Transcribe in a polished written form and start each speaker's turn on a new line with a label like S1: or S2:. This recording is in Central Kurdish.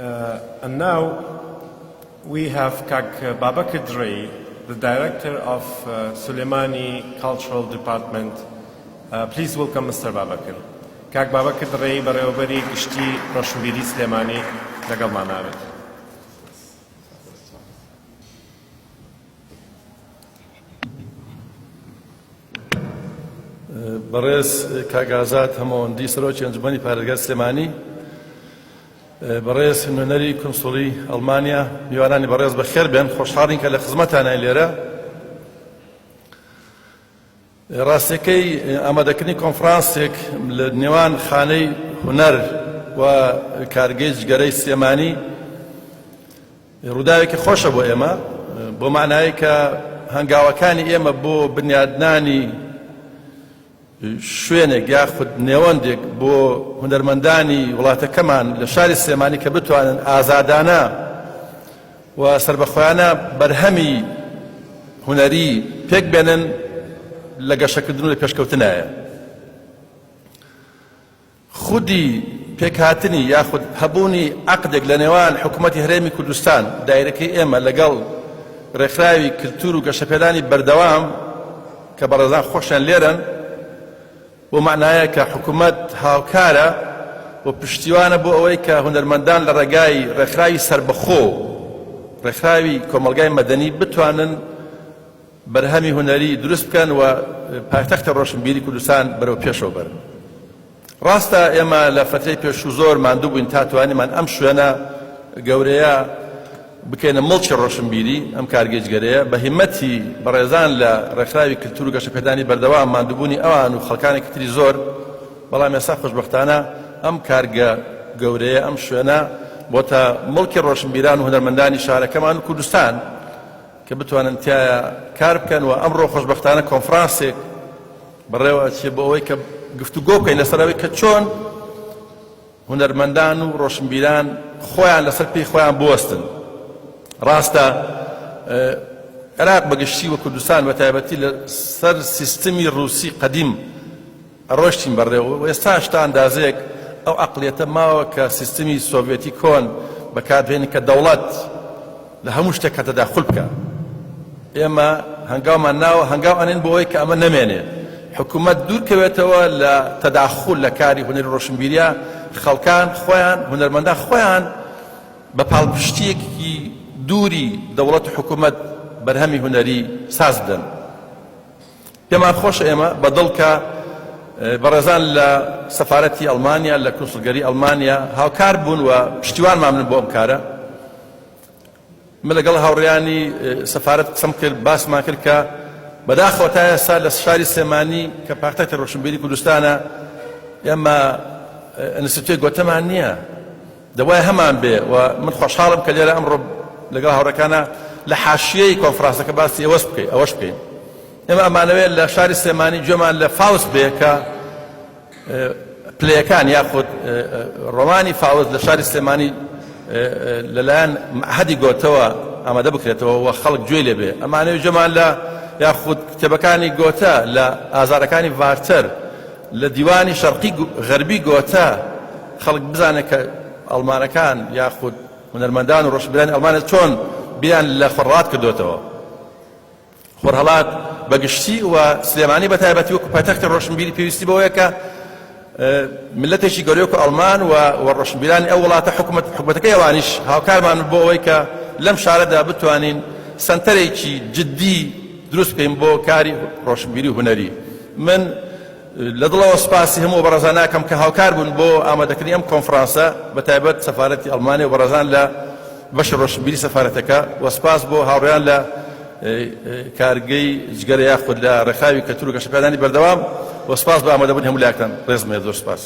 S1: And now we have Kak Babakar Dray, the director of Suleimani Cultural Department. Please welcome Mr. Babakar. Kak Babakar Dray بەڕێوەبەری گشتی ڕۆشنبیری سلێمانی لەگەڵمان ناوێت.
S2: بەڕێز کاگازات هەمەوەندی سەرۆکی ئەنجومەنی پارێزگای سلێمانی، بەڕێز نوێنەری کونسوڵی ئەڵمانیا، میوانانی بەڕێز بەخێر بێن، خۆشحاڵین کە لە خزمەتانە لێرە. ڕاستیەکەی ئامادەکردنی کۆنفرانسێک لە نێوان خانەی هونەر و کارگەی جگەرەی سلێمانی ڕووداوێکی خۆشە بۆ ئێمە، بۆ معنایی کە هەنگاوەکانی ئێمە بۆ بنیادنانی شوێنێک یاخود نێوەندێک بۆ هونەرمەندانی وڵاتەکەمان لە شاری سلێمانی کە بتوانن ئازادانە و سربەخۆیانە بەرهەمی هونەری پێک بێنن لە گەشەکردن و لە پێشکەوتنایە. خودی پێکهاتنی یاخود هەبوونی عەقدێک لە نێوان حکوومەتی هەرێمی کوردستان دایرەکەی ئێمە لەگەڵ ڕێکخراوی کلتور و گەشەپێدانی بەردەوام کە بەڕێزان خۆشیان لێرن، بۆ معنایە کە حکوومەت هاوکارە و پشتیوانە بۆ ئەوەی کە هونەرمەندان لە ڕێگای ڕێکخراوی سربەخۆ، ڕێکخراوی کۆمەلگای مەدەنی بتوانن بەرهەمی هونەری دروست بکەن و پایتەختە ڕۆشنبیری کوردستان بەرەو پێشەوە بەرن. ڕاستە ئێمە لە فترەی پێشوو زۆر ماندوو بووین تا توانیمان ئەم شوێنە گەورەیە بکەینە مڵکی ڕۆشنبیری ئەم کارگەجگەرەیە بە هیمەتی بەڕێزان لە ڕێکخراوی کلتور و گەشەپێدانی بەردەوام ماندووبوونی ئەوان و خەڵکانی تری زۆر. بەڵام ئێستا خۆشبەختانە ئەم کارگە گەورەیە ئەم شوێنە بۆتە مڵکی ڕۆشنبیران و هونەرمەندانی شارەکەمان و کوردستان کە بتوانن تایە کار بکەن و ئەمڕۆ خۆشبەختانە کۆنفرانسێک بەڕێوە ئەچێ بۆ ئەوەی کە گفتوگۆ بکەین لەسەرەوەی کە چۆن هونەرمەندان و ڕۆشنبیران خۆیان لەسەر پێی خۆیان بوەستن. ڕاستە عێراق بەگشتی و کوردستان بە تایبەتی لەسەر سیستمی ڕووسی قەدیم ڕۆشتین بەڕێوە و ئێستا هێشتا ئەندازەیەک ئەو عەقڵیەتە ماوە کە سیستمی سۆڤێتی کۆن بەکاربهێنی کە دەوڵەت لە هەموو شتێک تەداخل بکە. ئێمە هەنگاومان ناوە هەنگاو ئەنێن بۆ ئەوەی کە ئەمە نەمێنێ، حکوومەت دوورکەوێتەوە لە تەداخل لە کاری هونەری ڕۆشنبیریە، خەڵکان خۆیان هونەرمەندان خۆیان بە پاڵپشتیەکی دووری دەوڵەت و حکوومەت بەرهەمی هونەری ساز بدەن. پێمان خۆشە ئێمە بەدڵ کە بەڕێزان لە سەفارەتی ئەڵمانیا لە کونسڵگەری ئەڵمانیا هاوکار بوون و پشتیوانمان بن بۆ ئەم کارە. من لەگەڵ هاوڕێیانی سەفارەت قسەم کرد، باسمان کرد کە بەداخەوە تا ئێستا لە شاری سلێمانی کە پایتەختی ڕۆشنبیری کوردستانە ئێمە ئینستیتوی گۆتەمان نییە، دەوایە هەمان بێ و من خۆشحاڵم کە لێرە ئەمڕۆ لەگەڵ هاوڕەکانە لە حاشیەی کۆنفرانسەکە باسی ئەوەش بکەین. ئێمە ئەمانەوێت لە شاری سلێمانی گوێمان لە فاوس بێ کە پلەیەکان یاخود ڕۆمانی فاوس لە شاری سلێمانی لەلایەن مەعهەدی گۆتەوە ئامادە بکرێتەوە و خەڵک گوێ لێ بێ. ئەمانەوێت گوێمان لە یاخود کتێبەکانی گۆتە لە ئازارەکانی ڤارتەر لە دیوانی شەرقی غەربی گۆتە خەڵک بزانێت کە ئەڵمانەکان یاخود هونەرمەندان و ڕۆشنبیرانی ئەڵمانیا چۆن بیان لە خۆڕەهات کردوێتەوە. خۆرهەڵات بەگشتی و سلێمانی بە تایبەتی وەکو پایتەختی ڕۆشنبیری پێویستی بەوەیە کە ملەتێکی گەورەی وەکو ئەڵمان و ڕۆشنبیرانی ئەو وڵاتە حکوومەتەکەی ئەوانیش هاوکارمان بۆ ئەوەی کە لەم شارەدا بتوانین سەنتەرێکی جددی دروست بکەین بۆ کاری ڕۆشنبیری و هونەری. من لە دڵەوە سپاسی هەموو بەڕێزان ناکەم کە هاوکار بوون بۆ ئامادەکردنی ئەم کۆنفرانسە بە تایبەت سەفارەتی ئەڵمانیا و بەڕێزان لە بەشی ڕۆشنبیری سەفارەتەکە و سپاس بۆ هاوڕێیان لە کارگەی جگەرە یاخود لە ڕێکخراوی کەلتور و گەشەپێدانی بەردەوام و سپاس بە ئامادەبوونی هەموو لایەکتان. ڕێزمێ زۆر سپاس.